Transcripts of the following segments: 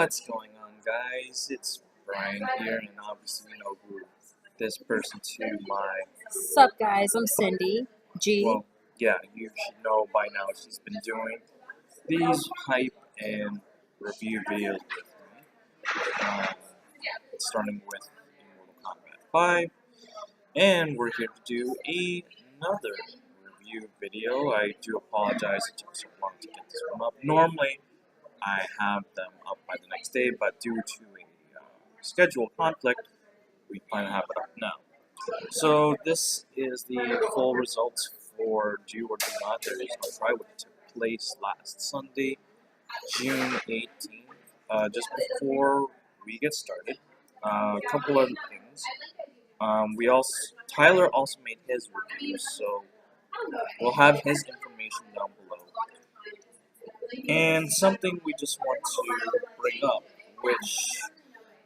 What's going on, guys? It's Brian here, and obviously you know who this person to my... Sup guys, I'm Cindy G. Well, yeah, you should know by now she's been doing these hype and review videos with me. Starting with Mortal Kombat 5, and we're here to do another review video. I do apologize it took so long to get this one up. Normally, I have them up by the next day, but due to a schedule conflict, we finally have it up now. So this is the full results for Do or Do Not. There is no try, which took place last Sunday, June 18th. Just before we get started, a couple other things. Tyler also made his review, so we'll have his information down below. And something we just want to bring up, which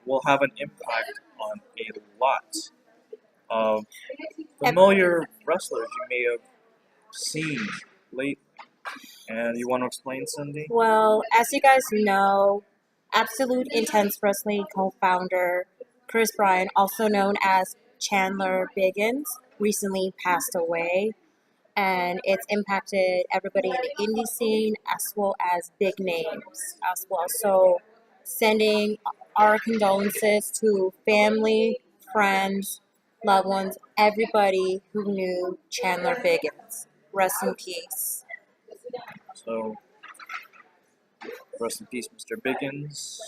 will have an impact on a lot of familiar wrestlers you may have seen lately. And you want to explain, Cindy? Well, as you guys know, Absolute Intense Wrestling co-founder Chris Bryan, also known as Chandler Biggins, recently passed away. And it's impacted everybody in the indie scene as well as big names as well. So sending our condolences to family, friends, loved ones, everybody who knew Chandler Biggins. Rest in peace. So, rest in peace, Mr. Biggins.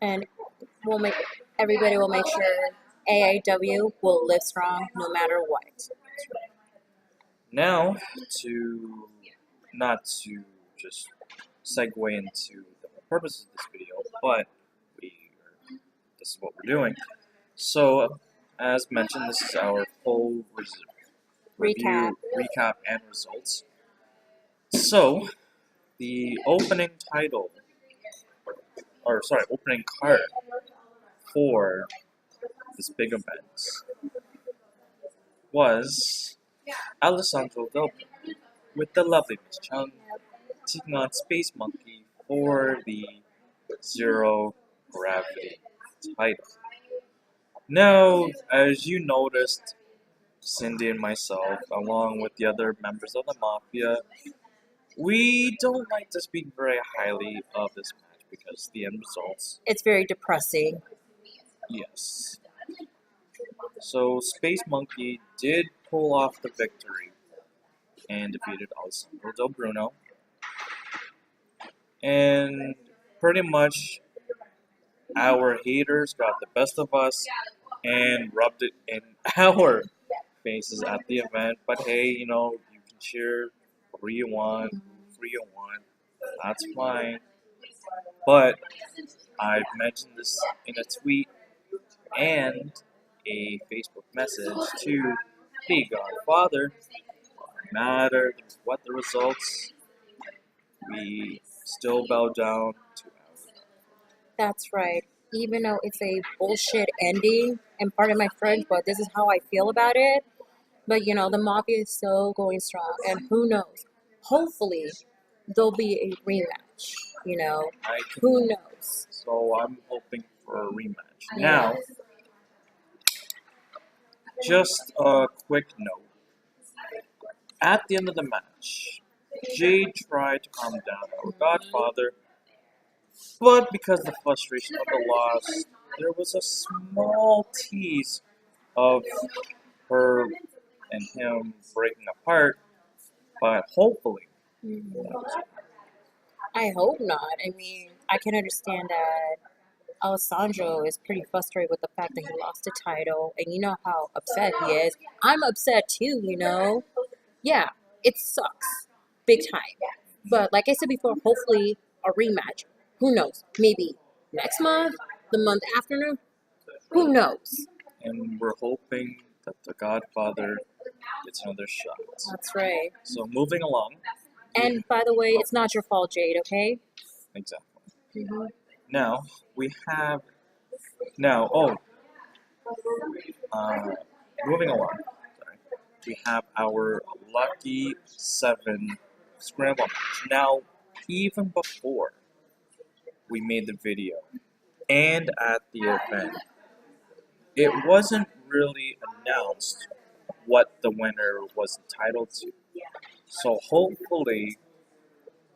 And everybody will make sure AIW will live strong no matter what. Now, not to just segue into the purpose of this video, but this is what we're doing. So, as mentioned, this is our full recap and results. So, the opening opening card for this big event was Alessandro with the lovely Miss Chung taking on Space Monkey for the Zero Gravity title. Now, as you noticed, Cindy and myself, along with the other members of the Mafia, we don't like to speak very highly of this match because the end results... It's very depressing. Yes. So, Space Monkey did pull off the victory and defeated Alessandro Del Bruno. And pretty much our haters got the best of us and rubbed it in our faces at the event. But hey, you know, you can cheer whoever you want, that's fine. But I've mentioned this in a tweet and a Facebook message to the Godfather. No matter what the results, we still bow down to our... That's right. Even though it's a bullshit ending, and pardon my French, but this is how I feel about it. But you know, the Mafia is still going strong, and who knows? Hopefully, there'll be a rematch. You know, who knows? So I'm hoping for a rematch. Yeah. Now, just a quick note. At the end of the match, Jade tried to calm down our Godfather, but because of the frustration of the loss, there was a small tease of her and him breaking apart, but hopefully... I hope not. I mean, I can understand that Alessandro is pretty frustrated with the fact that he lost the title, and you know how upset he is. I'm upset too, you know? Yeah, it sucks. Big time. But like I said before, hopefully a rematch. Who knows? Maybe next month? The month after? Who knows? And we're hoping that the Godfather gets another shot. That's right. So moving along. And by the way, it's not your fault, Jade, okay? Exactly. Now, we have... moving along. We have our Lucky 7 Scramble Match. Now, even before we made the video and at the event, it wasn't really announced what the winner was entitled to. So hopefully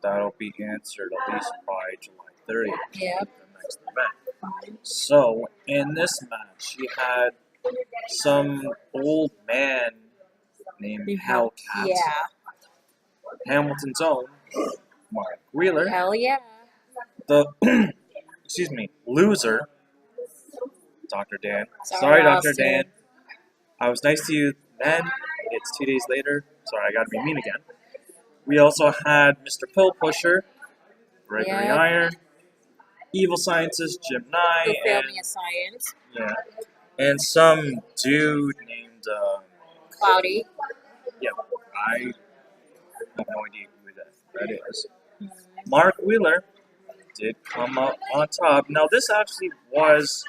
that'll be answered at least by July 30th, Yep. the next event. So in this match, you had some old man named Hellcat, Yeah. Hamilton's own Mark Wheeler, Hell yeah. the excuse me, loser, Dr. Dan. Sorry, Dr. Austin. Dan. I was nice to you then. It's 2 days later. Sorry, I gotta be mean again. We also had Mr. Pill Pusher, Gregory Yep. Iron, Evil Scientist, Jim Nye, Who failed and me a science. yeah, and some dude named Cloudy. yeah, I have no idea who that is. Mark Wheeler did come up on top. Now this actually was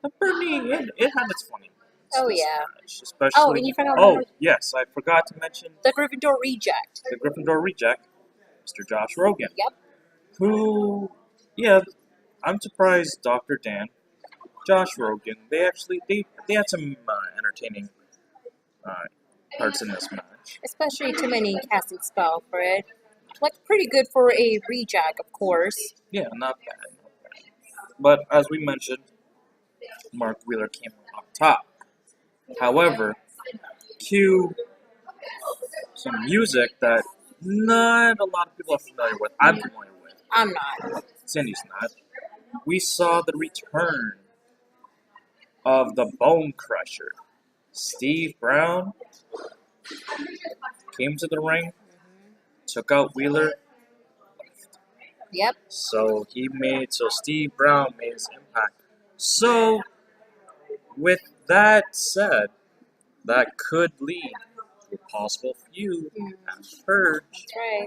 a pretty. It had its funny. Oh, this yeah. match, especially. Oh, and you forgot Oh one. yes, I forgot to mention The Gryffindor reject. the Gryffindor reject, Mr. Josh Rogan. Yep. Who, yeah, I'm surprised Dr. Dan, Josh Rogan, they had some entertaining parts in this match. Especially too many casting spell for it. Like, pretty good for a reject, of course. Yeah, not bad. But as we mentioned, Mark Wheeler came up top. However, cue some music that not a lot of people are familiar with. I'm familiar with. I'm not. Cindy's not. We saw the return of the Bonecrusher. Steve Brown came to the ring, took out Wheeler. Yep. So Steve Brown made his impact. So, with that said, that could lead to a possible feud at Purge. That's right.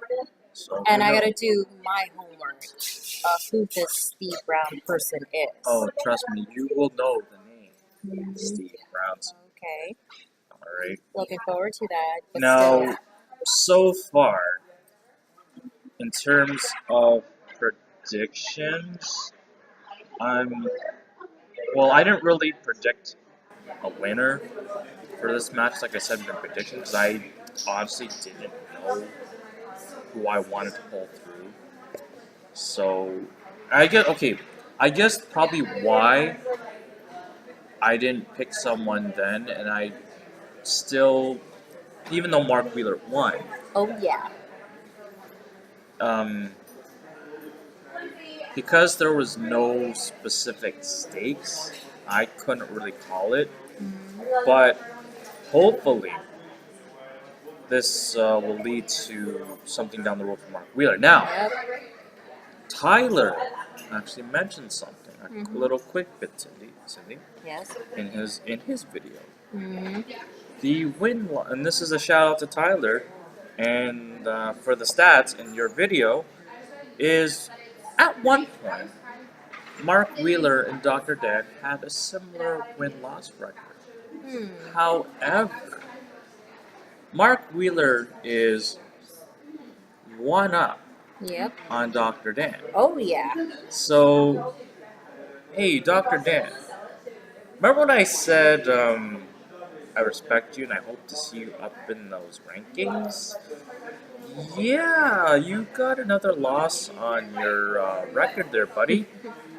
So And who I knows? gotta do my homework of who this Steve Brown person is. Oh, trust me, you will know the name. Steve Brown. Okay. Alright. Looking forward to that. But Now, so far, in terms of predictions, I didn't really predict a winner for this match, like I said in the prediction, because I honestly didn't know who I wanted to pull through. So, I guess probably why I didn't pick someone then, and I still, even though Mark Wheeler won, Oh yeah. Because there was no specific stakes, I couldn't really call it. But hopefully, this will lead to something down the road for Mark Wheeler. Now, Yep. Tyler actually mentioned something, a little quick bit, Cindy, Yes. in his video. Mm-hmm. The win, and this is a shout out to Tyler, and for the stats in your video, is at one point, Mark Wheeler and Dr. Dan had a similar win-loss record. However, Mark Wheeler is one up Yep. on Dr. Dan. Oh yeah. So, hey, Dr. Dan, remember when I said I respect you and I hope to see you up in those rankings? Yeah, you got another loss on your record there, buddy.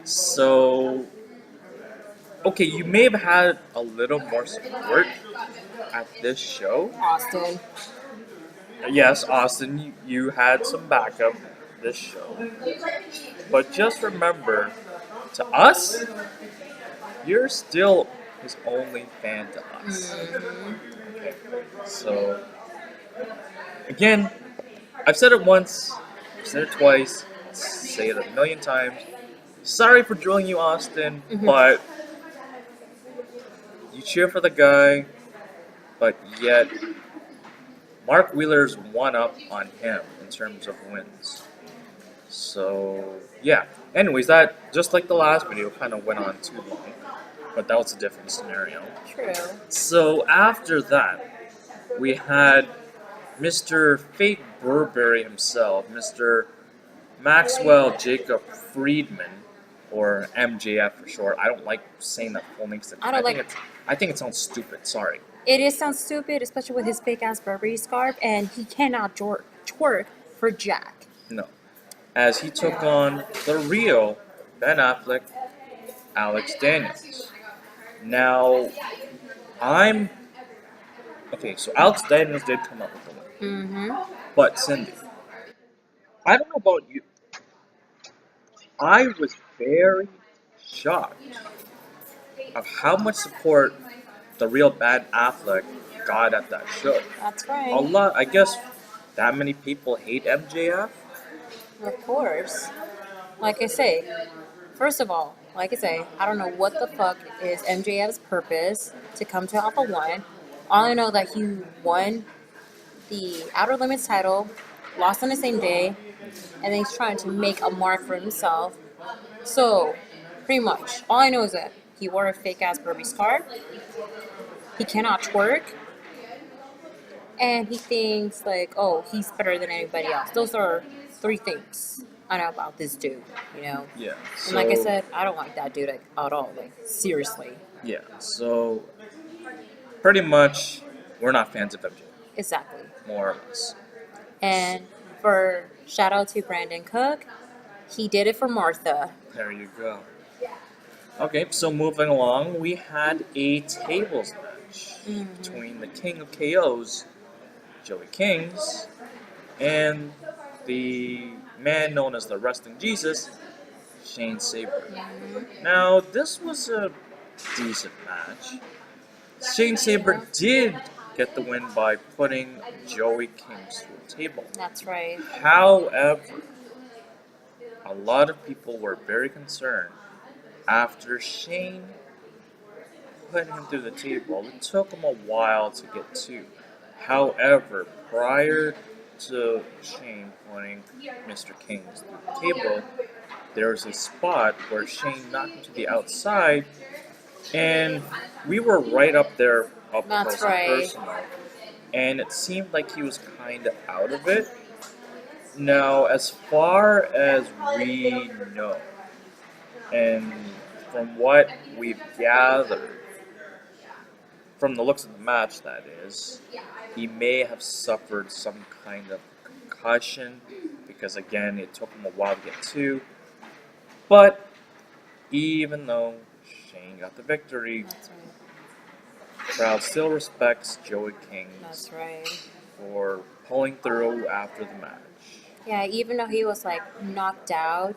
So, okay, you may have had a little more support at this show. Austin. Yes, Austin, you had some backup this show. But just remember, to us, you're still his only fan to us. Okay, so, again, I've said it once, I've said it twice, I'll say it a million times. Sorry for drilling you, Austin, but you cheer for the guy, but yet Mark Wheeler's one up on him in terms of wins. So, yeah. Anyways, that, just like the last video, kind of went on too long, but that was a different scenario. True. So, after that, we had Mr. Fake Burberry himself, Mr. Maxwell Jacob Freeman, or MJF for short. I don't like saying that full name. I think it sounds stupid. Sorry. It sounds stupid, especially with his fake ass Burberry scarf, and he cannot twerk for Jack. No. As he took on the real Ben Affleck, Alex Daniels. Now, I'm okay. So Alex Daniels did come up with the win, Mm-hmm. but Cindy, I don't know about you. I was very shocked of how much support the real bad Affleck got at that show. That's A right. lot, I guess, that many people hate MJF. Of course. Like I say, first of all, like I say, I don't know what the fuck is MJF's purpose to come to Alpha-1. All I know that he won the Outer Limits title, lost on the same day, and then he's trying to make a mark for himself. So, pretty much, all I know is that he wore a fake ass Burberry scarf. He cannot twerk, and he thinks like, oh, he's better than anybody else. Those are three things I know about this dude, you know. Yeah. And like I said, I don't like that dude at all. Like seriously. Yeah. So, pretty much, we're not fans of MJF, Exactly. more or less. And for shout out to Brandon Cook, he did it for Martha. There you go. Okay, so moving along, we had a tables match between the King of KOs, Joey Kings, and the man known as the Wrestling Jesus, Shane Sabre. Now, this was a decent match. Shane Sabre did get the win by putting Joey Kings to a table. That's right. However, a lot of people were very concerned after Shane put him through the table. It took him a while to get to. However, prior to Shane putting Mr. Kings through the table, there was a spot where Shane knocked him to the outside, and we were right up there, up That's close and right. personal. And it seemed like he was kind of out of it. Now, as far as we know, and from what we've gathered, from the looks of the match, that is, he may have suffered some kind of concussion because, again, it took him a while to get to. But even though Shane got the victory, That's right. the crowd still respects Joey Kings That's right. for pulling through after the match. Yeah, even though he was like knocked down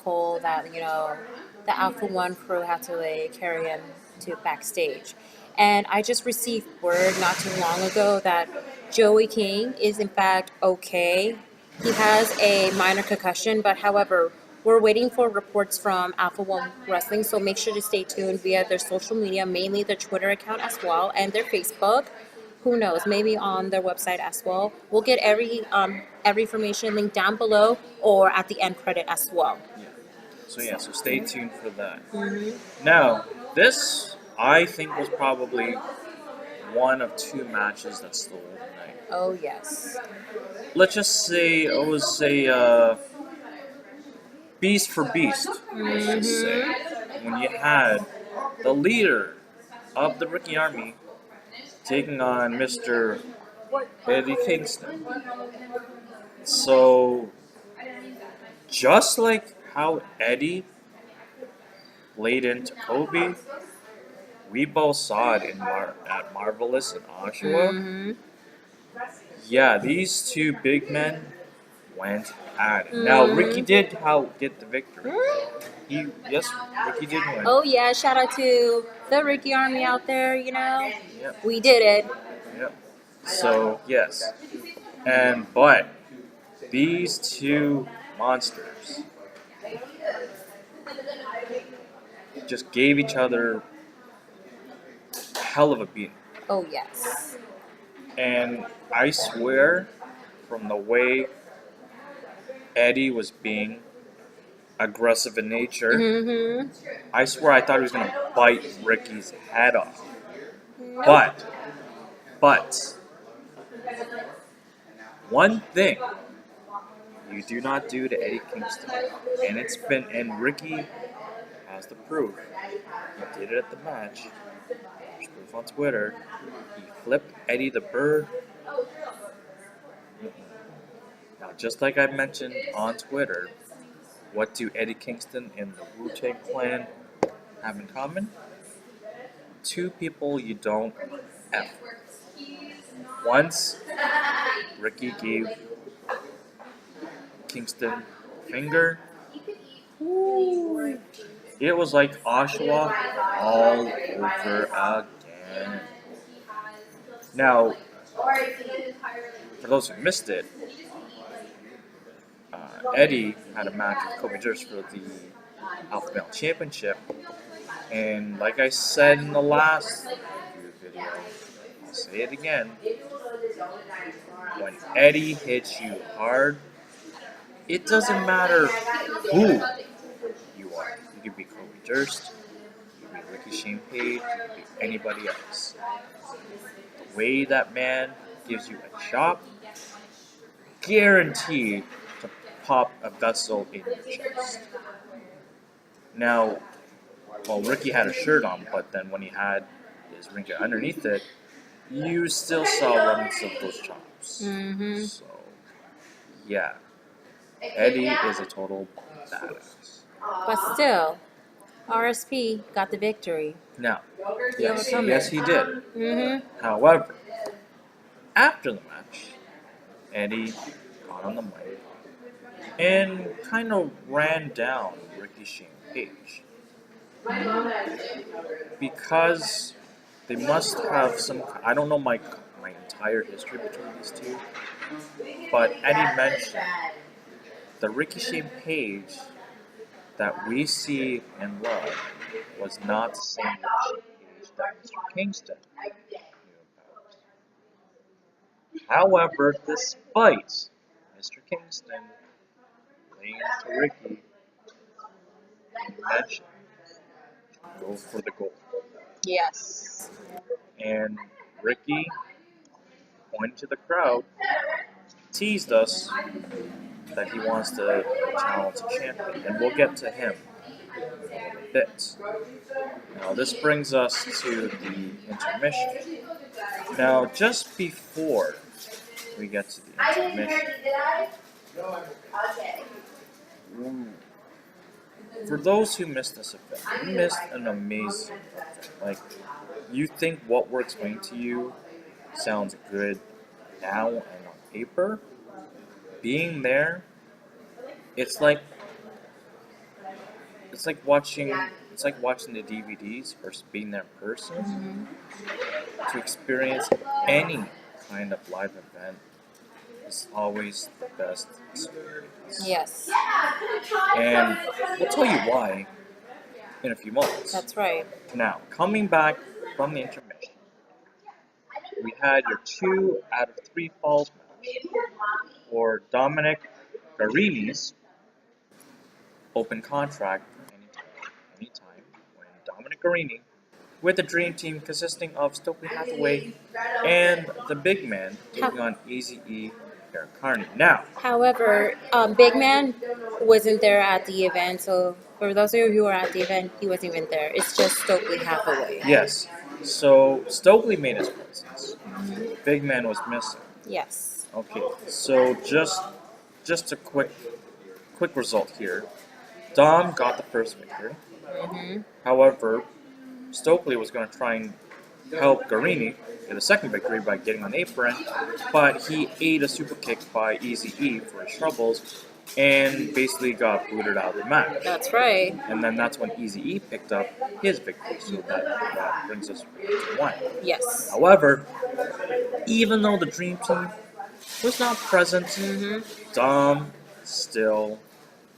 cold, that the Alpha-1 crew had to like carry him to backstage. And I just received word not too long ago that Joey King is in fact okay. He has a minor concussion, but however, we're waiting for reports from Alpha-1 Wrestling, so make sure to stay tuned via their social media, mainly their Twitter account as well, and their Facebook. Who knows? Maybe on their website as well. We'll get every information linked down below or at the end credit as well. So stay tuned for that. Now, this I think was probably one of two matches that stole the night. Oh yes. Let's just say it was a beast for beast. Let's just say when you had the leader of the Rookie Army taking on Mr. Eddie Kingston. So, just like how Eddie laid into Kobe, we both saw it at Marvelous and Oshawa. Yeah, these two big men went at it. Now, Ricky did get the victory. Ricky did win. Oh yeah, shout out to the Ricky Army out there, Yep. We did it. Yep. So, yes. But these two monsters just gave each other a hell of a beating. Oh yes. And I swear, from the way Eddie was being aggressive in nature, I swear I thought he was going to bite Ricky's head off. Nope. But, one thing you do not do to Eddie Kingston. And Ricky has the proof. He did it at the match. There's proof on Twitter. He flipped Eddie the Bird. Now, just like I mentioned on Twitter, what do Eddie Kingston and the Wu-Tang Clan have in common? Two people you don't F. Once, Ricky gave Kingston a finger. Ooh. It was like Oshawa all over again. Now, for those who missed it, Eddie had a match with Kobe Durst for the Alpha-1 Championship, and like I said in the last video, I'll say it again, when Eddie hits you hard, it doesn't matter who you are. You can be Kobe Durst, you can be Ricky Shane Page, you can be anybody else. The way that man gives you a chop, guaranteed to pop a vessel in your chest. Now, well, Ricky had a shirt on, but then when he had his ring gear underneath it, you still saw remnants of those chops. Mm-hmm. So, yeah, Eddie is a total badass. But still, RSP got the victory. Now, He yes, overcome yes, it. he did. Mm-hmm. However, after the match, Eddie got on the mic and kind of ran down Ricky Shane Page. Because they must have some, I don't know my entire history between these two, but Eddie mentioned the Ricky Shane Page that we see and love was not the same Ricky Shane Page that Mr. Kingston knew about. However, despite Mr. Kingston laying to Ricky, he mentioned go for the gold. Yes. And Ricky, pointing to the crowd, teased us that he wants to challenge a champion, and we'll get to him in a little bit. Now, this brings us to the intermission. Now, just before we get to the intermission, for those who missed this event, you missed an amazing event. Like, you think what we're explaining to you sounds good now and on paper. Being there, it's like watching the DVDs versus being there in person. Mm-hmm. To experience any kind of live event is always the best experience. Yes. And we'll tell you why in a few moments. That's right. Now, coming back from the intermission, we had your 2 out of 3 falls match for Dominic Garini's open contract anytime when Dominic Garini, with the Dream Team consisting of Stokely Hathaway and the Big Man, taking on Eazy-E, Eric Carney. Now, However, Big Man wasn't there at the event, so for those of you who were at the event, he wasn't even there. It's just Stokely Hathaway. yes, so Stokely made his presence. Mm-hmm. Big Man was missing. Yes. Okay, so just a quick result here. Dom got the first victory. Mm-hmm. However, Stokely was going to try and help Garini get a second victory by getting on the apron, but he ate a super kick by Eazy-E for his troubles and basically got booted out of the match. That's right. And then that's when Eazy-E picked up his victory, so that brings us to 1. Yes. However, even though the Dream Team was not present, Mm-hmm. Dom still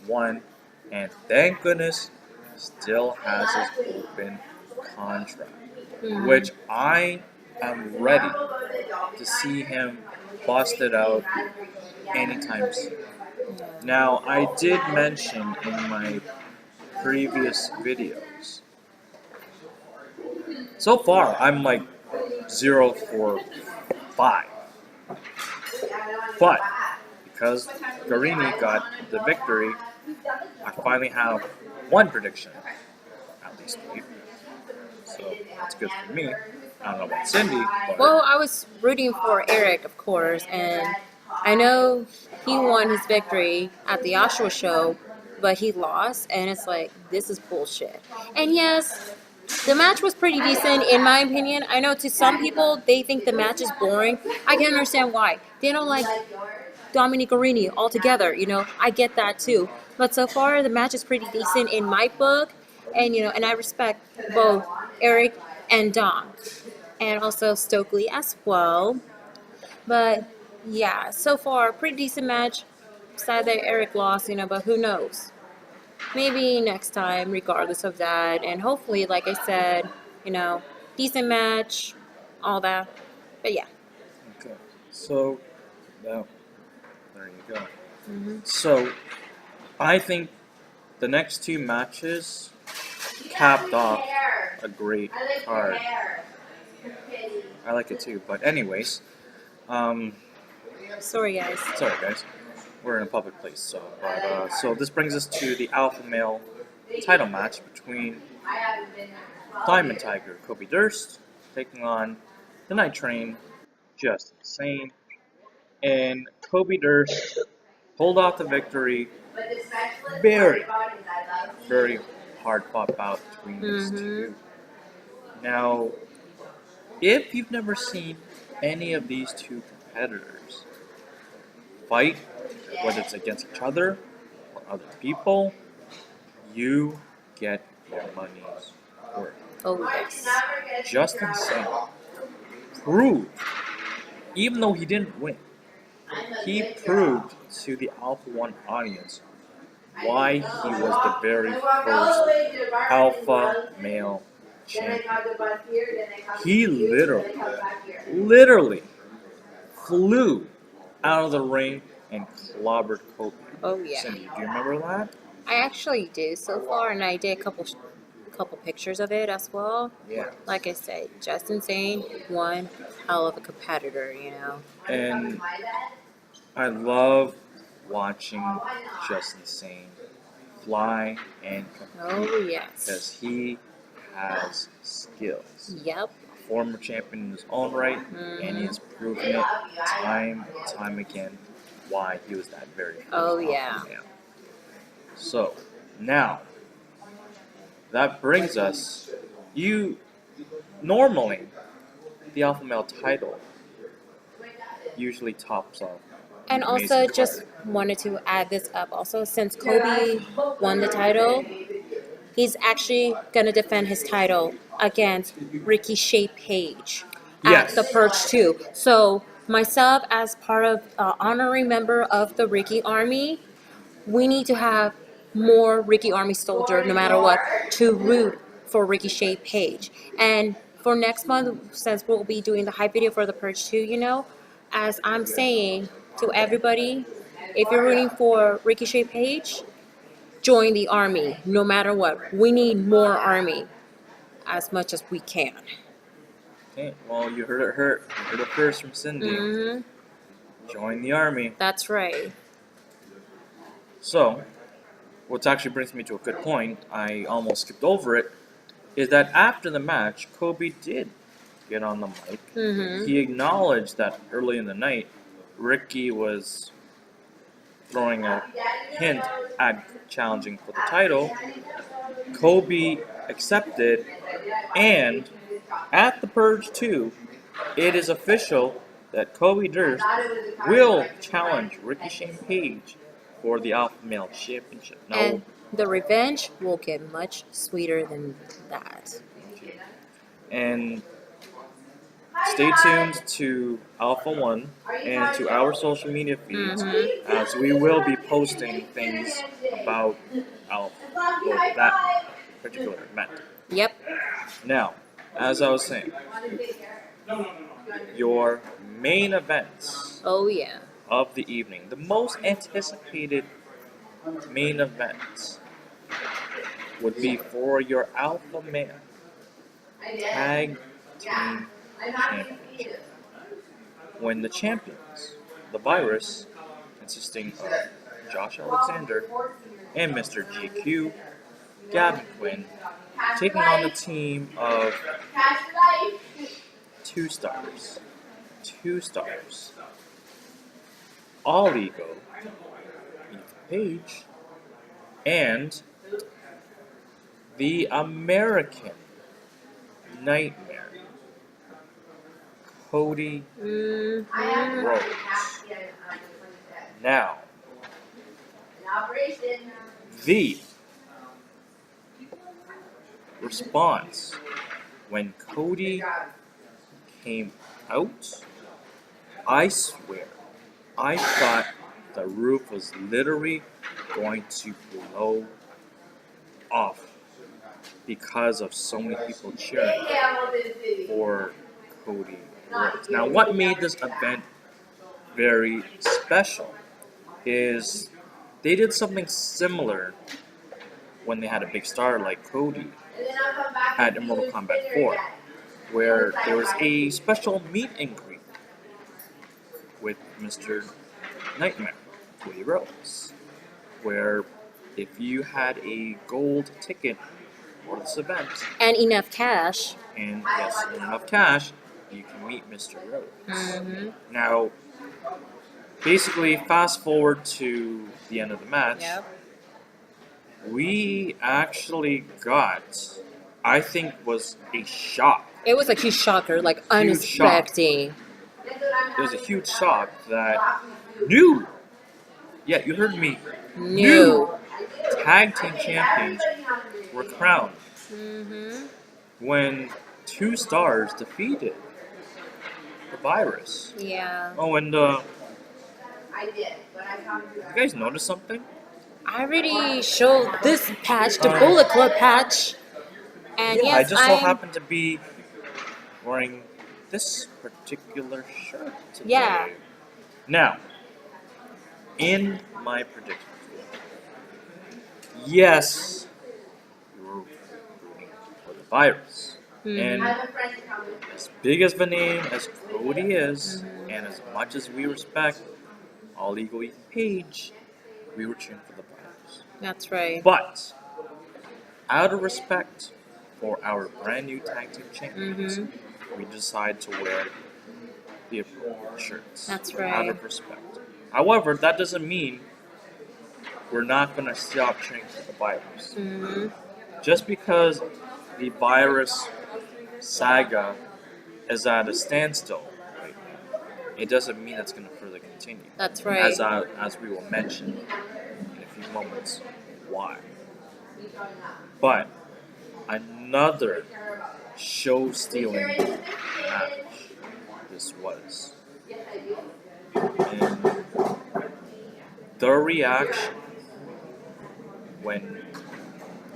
won, and thank goodness, still has his open contract, Mm-hmm. which I am ready to see him bust it out anytime soon. Now, I did mention in my previous videos, so far I'm like 0 for 5, but because Gregory got the victory, I finally have one prediction, at least 3. So that's good for me. I don't know about Cindy, but Well, I was rooting for Eric, of course, and I know he won his victory at the Oshawa show, but he lost, and it's like, this is bullshit. And yes, the match was pretty decent, in my opinion. I know to some people, they think the match is boring. I can understand why. They don't like Dominic Arini altogether, I get that too. But so far, the match is pretty decent in my book, and, and I respect both Eric and Dom, and also Stokely as well. But yeah, so far, pretty decent match. Sad that Eric lost, but who knows? Maybe next time, regardless of that. And hopefully, like I said, decent match, all that. But yeah. okay. So now, there you go. Mm-hmm. So I think the next 2 matches capped off a great card. I like it too. But anyways, Sorry, guys. sorry guys, we're in a public place. So this brings us to the alpha male title match between Diamond Tiger Kobe Durst taking on the Night Train Just Insane, and Kobe Durst pulled off the victory. Very, very hard fought bout between these two. Now, if you've never seen any of these 2 competitors fight, whether it's against each other or other people, you get your money's worth. Oh, yes. Just Insane proved, even though he didn't win, he proved to the Alpha-1 audience why he was the very first alpha male champion. He literally flew out of the ring and clobbered Kobe. Oh, yeah. Cindy, do you remember that? I actually do so far, and I did a couple pictures of it as well. Yeah. Like I said, Just Insane, one hell of a competitor, And I love watching Just Insane fly and compete. Oh, yes. Because he has skills. Yep. A former champion in his own right, and he has proven it time and time again why he was that very first Oh, alpha yeah. male. So, now, that brings us, normally, the alpha male title usually tops off. And also, just wanted to add this up also, since Kobe won the title, he's actually going to defend his title against Ricky Shea Page at Yes. the Purge 2. So, myself, as part of honorary member of the Ricky Army, we need to have more Ricky Army soldier, no matter what, to root for Ricky Shea Page. And for next month, since we'll be doing the hype video for the Purge 2, as I'm saying to everybody, if you're rooting for Ricky Shea Page, join the Army, no matter what. We need more Army, as much as we can. Okay, well, you heard it first from Cindy. Mm-hmm. Join the Army. That's right. So, what actually brings me to a good point, I almost skipped over it, is that after the match, Kobe did get on the mic. Mm-hmm. He acknowledged that early in the night, Ricky was throwing a hint at challenging for the title. Kobe accepted, and at the Purge 2, it is official that Kobe Durst will challenge Ricky Shea Page for the Alpha Male Championship. Now, And the revenge will get much sweeter than that. and stay tuned to Alpha-1 and to our social media feeds, as we will be posting things about that particular event. Yep. Now, as I was saying, your main events Oh, yeah. of the evening, the most anticipated main events, would be for your Alpha Male Tag Team Championship. When the champions, the Virus and consisting of Josh Alexander and Mr. GQ, Gavin Quinn, taking on the team of 2 stars. 2 stars. All Ego, Ethan Page, and the American Nightmare, Cody Rhodes. Now, the response when Cody came out, I swear, I thought the roof was literally going to blow off because of so many people cheering for Cody Rhodes. Now, what made this event very special is they did something similar when they had a big star like Cody at Mortal Kombat 4, where there was a special meet and greet with Mr. Nightmare, Cody Rhodes, where if you had a gold ticket for this event And enough cash. and yes, enough cash, you can meet Mr. Rhodes. Now, basically, fast forward to the end of the match. Yep. We actually got, I think, was a shock. It was a huge shocker, like Huge shock. unexpected. It was a huge shock that new, yeah, you heard me, New. tag team champions were crowned when 2 stars defeated the virus. Yeah. Oh, and you guys notice something? I already showed this patch, the Bullet Club patch. And Yeah, yes, I just so happened to be wearing this particular shirt today. Yeah. Now, in my predictions, yes, you were rooting for the virus. And as big as of a name as Cody is, and as much as we respect All Ego Ethan Page, we were cheering for the virus. That's right. But, out of respect for our brand new tag team champions, we decided to wear the appropriate shirts. That's Out right. of respect. However, that doesn't mean we're not going to stop cheering for the virus. Just because the virus saga is at a standstill right now, it doesn't mean it's going to further continue. That's right. As we will mention in a few moments why. But another show-stealing match this was. And the reaction when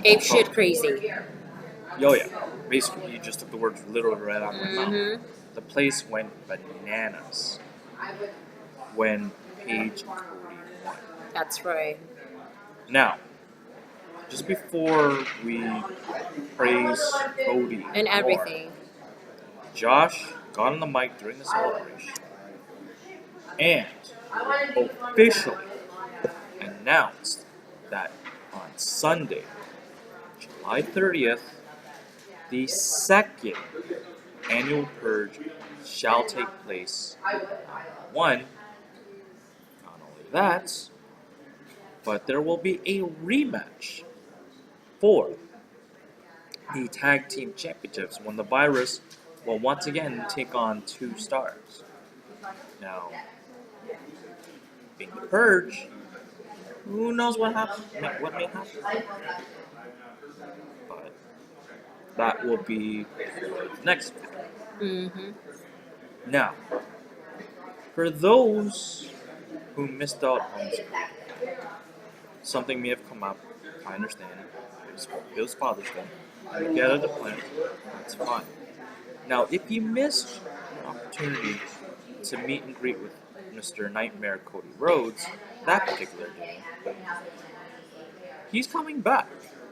Ape shit crazy. oh yeah, basically you just took the words literally right out of my mouth. The place went bananas when Paige and Cody won. That's right. Now, just before we praise Cody And more, everything. Josh got on the mic during the celebration and officially announced that on Sunday, July 30th, the second annual purge shall take place. One, not only that, but there will be a rematch for the tag team championships when the virus will once again take on 2 stars. Now, being the purge, who knows what may happen? But that will be for the next video. Now, for those who missed out on this video, something may have come up. I understand. It was Father's Day. You get it, plan. That's fine. Now, if you missed an opportunity to meet and greet with Mr. Nightmare Cody Rhodes that particular day, he's coming back,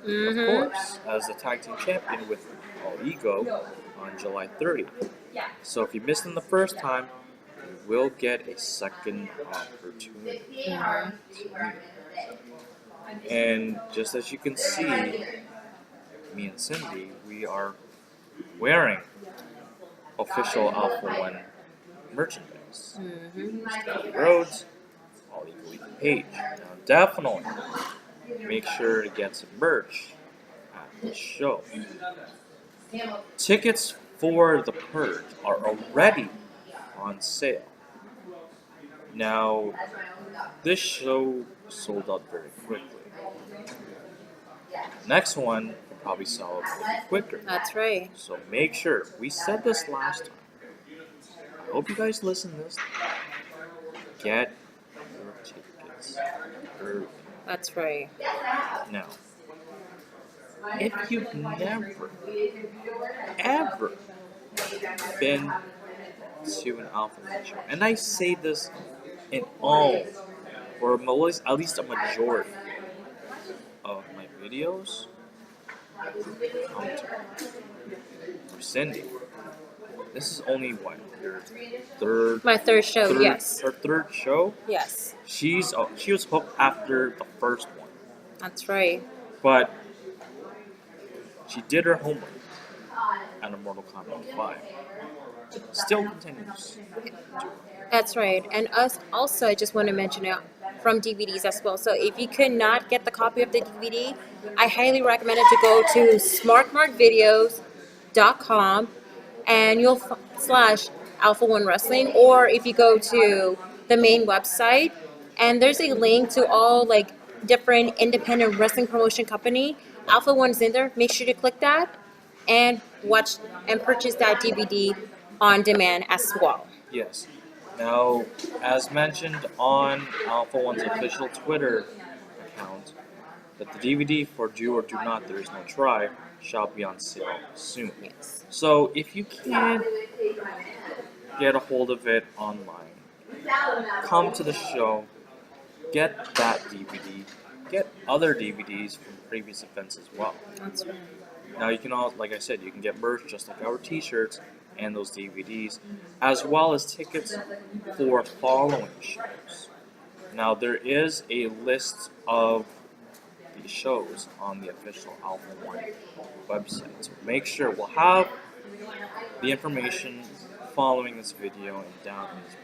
of course, as the tag team champion with All Ego on July 30th. So if you missed him the first time, will get a second opportunity. And just as you can see, me and Cindy, we are wearing official Alpha-1 merchandise. Cody Rhodes, all equally paid. Now definitely make sure to get some merch at the show. Tickets for the Purge are already on sale. Now, this show sold out very quickly. Next one will probably sell out a bit quicker. That's right. So make sure, we said this last time. I hope you guys listen to this. Get your tickets early. That's right. Now, if you've never, ever been to an Alpha-1 show, and I say this in all, or at least a majority of my videos, for Cindy, this is only what, your third? My third show, yes. Her third show? Yes. She was hooked after the first one. That's right. But she did her homework at a Mortal Kombat 5. Still continues. That's right. And us also, I just want to mention it from DVDs as well. So if you could not get the copy of the DVD, I highly recommend it to go to smartmarkvideos.com and you'll slash Alpha-1 Wrestling, or if you go to the main website and there's a link to all like different independent wrestling promotion company. Alpha-1's in there. Make sure to click that and watch and purchase that DVD on demand as well. Yes. Now, as mentioned on Alpha-1's official Twitter account, that the DVD for Do or Do Not, There Is No Try, shall be on sale soon. Yes. So if you can't get a hold of it online, come to the show, get that DVD, get other DVDs from previous events as well. That's right. Now you can all, like I said, you can get merch just like our t-shirts and those DVDs, as well as tickets for following shows. Now there is a list of the shows on the official Alpha-1 website, so make sure we'll have the information following this video and down in this.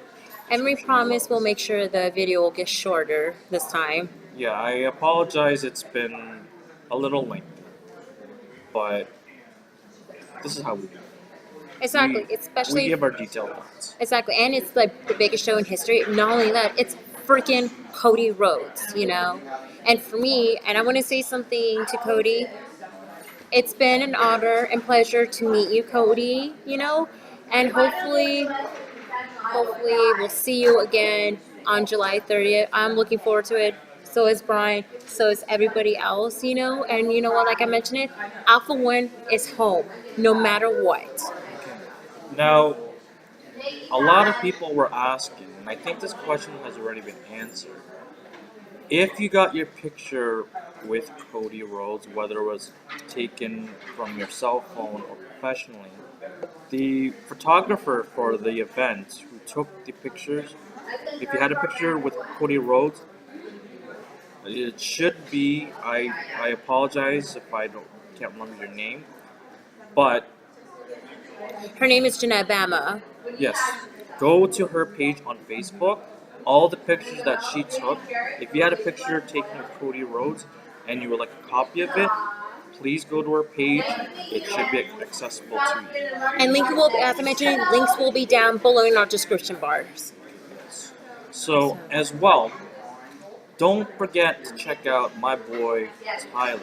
And we promise we'll make sure the video will get shorter this time. Yeah, I apologize, it's been a little lengthy, but this is how we do it. Exactly, especially we give our detailed thoughts. exactly, and it's like the biggest show in history. Not only that, it's freaking Cody Rhodes, you know. And for me, and I want to say something to Cody. It's been an honor and pleasure to meet you, Cody. You know, and hopefully we'll see you again on July 30th. I'm looking forward to it. So is Brian. So is everybody else. You know, and you know what? Like I mentioned it, Alpha-1 is home, no matter what. Now, a lot of people were asking, and I think this question has already been answered. If you got your picture with Cody Rhodes, whether it was taken from your cell phone or professionally, the photographer for the event who took the pictures, if you had a picture with Cody Rhodes, it should be, I apologize if I can't remember your name, but Her name is Jeanette Bama. yes, go to her page on Facebook. All the pictures that she took, if you had a picture taken of Cody Rhodes and you would like a copy of it, please go to her page. It should be accessible to you. And link will, as I mentioned, links will be down below in our description bars. Yes. So, as well, don't forget to check out my boy Tyler.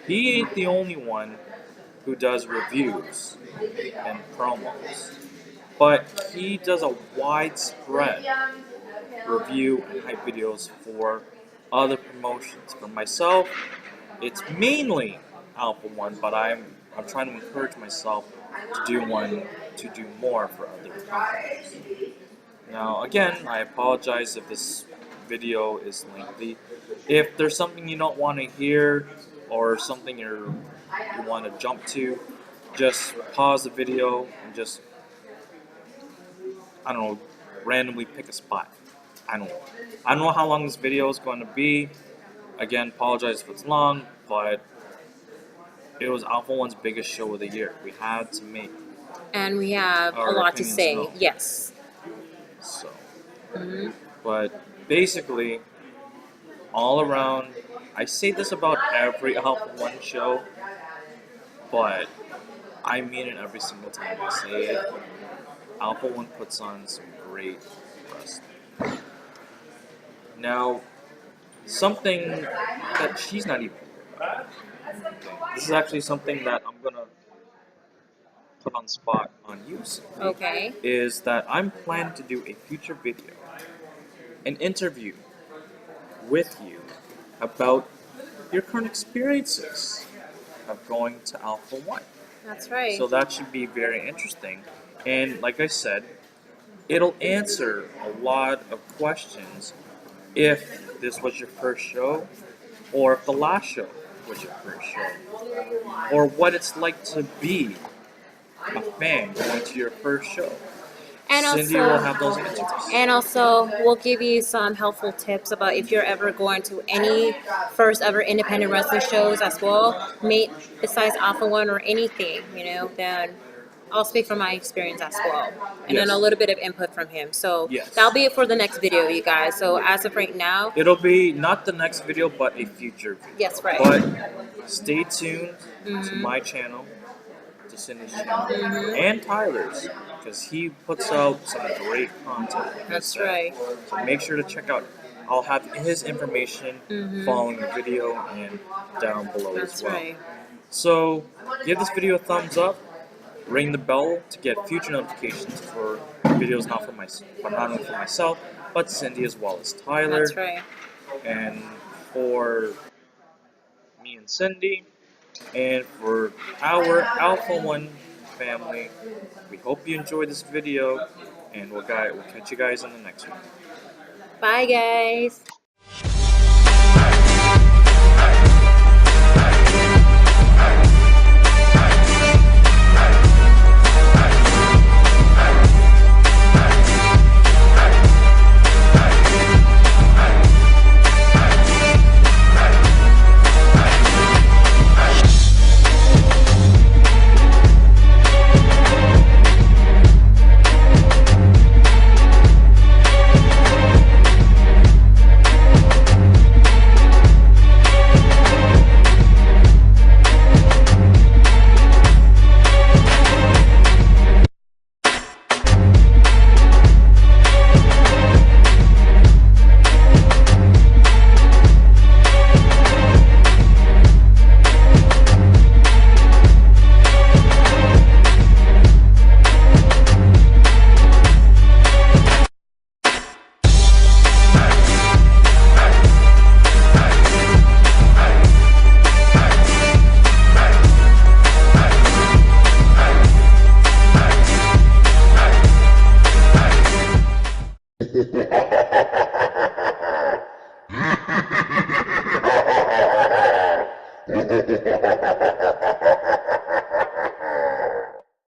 He ain't the only one who does reviews and promos, but he does a widespread review and hype videos for other promotions. For myself, it's mainly Alpha-1, but I'm trying to encourage myself to do more for other companies. Now, again, I apologize if this video is lengthy. If there's something you don't want to hear or something you want to jump to, just pause the video and just, I don't know, randomly pick a spot. I don't know how long this video is going to be. Again, apologize if it's long, but it was Alpha-1's biggest show of the year. We had to make And we have a our lot to opinions say. known. Yes. So, Hmm. but basically, all around, I say this about every Alpha-1 show, but I mean it every single time I say it. Alpha-1 puts on some great wrestling. Now, something that she's not even aware about. Okay. This is actually something that I'm gonna put on spot on you, Cindy, Okay. is that I'm planning to do a future video, an interview with you about your current experiences of going to Alpha-1. That's right. So that should be very interesting. And like I said, it'll answer a lot of questions if this was your first show, or if the last show was your first show, or what it's like to be a fan going to your first show. And Cindy also, will have those answers. And also, we'll give you some helpful tips about if you're ever going to any first ever independent wrestling shows as well, besides Alpha-1 or anything, then I'll speak from my experience as well. And then Yes. a little bit of input from him. So Yes. that'll be it for the next video, you guys. So as of right now, It'll be not the next video, but a future video. yes, right. But stay tuned to my channel, to Cindy's channel, and Tyler's, because he puts out some great content. That's right. So make sure to check out. I'll have his information following the video and down below as well. That's right. So give this video a thumbs up, ring the bell to get future notifications for videos not only for myself, but Cindy as well as Tyler. That's right. And for me and Cindy, and for our Alpha-1 family, we hope you enjoyed this video, and we'll catch you guys in the next one. Bye, guys. Ha ha ha ha ha!